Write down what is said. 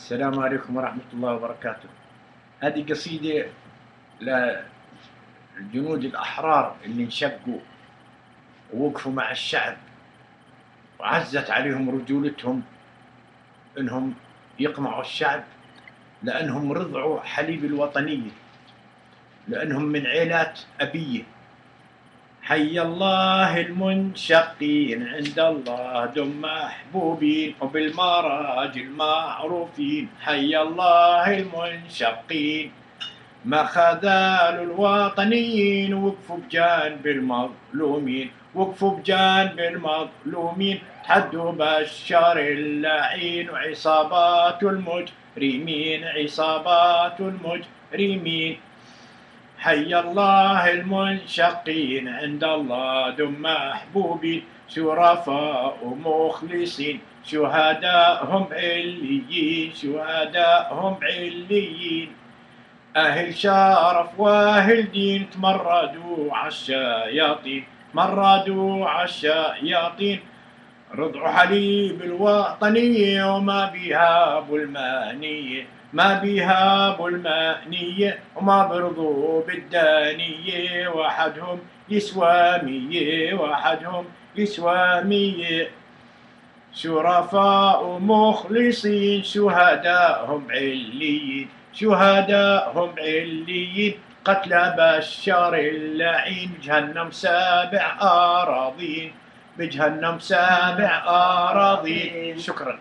السلام عليكم ورحمة الله وبركاته. هذه قصيدة للجنود الأحرار اللي انشقوا ووقفوا مع الشعب، وعزت عليهم رجولتهم إنهم يقمعوا الشعب، لأنهم رضعوا حليب الوطنية، لأنهم من عيلات أبية. حي الله المنشقين عند الله دم محبوبين وبالمراجل معروفين. حي الله المنشقين ما خذلوا الوطنيين، وقفوا بجانب المظلومين، وقفوا بجانب المظلومين. تحدوا بشار اللعين وعصابات المجرمين، عصابات المجرمين. حي الله المنشقين عند الله دم محبوبين، شرفاء ومخلصين، شهداءهم عليين، شهداءهم عليين. أهل شرف وأهل دين تمردوا عالشياطين، تمردوا عالشياطين. رضعوا حليب الوطنية وما بيها أبو المانية، ما بيها أبو المانية، وما برضوا بالدانية. وحدهم يسوى مية، وحدهم يسوى مية. شرفاء ومخلصين، شهداءهم عليين، شهداءهم عليين. قتلى بشار اللعين بجهنم 7 أراضين، بجهنم 7 أراضين. شكرا.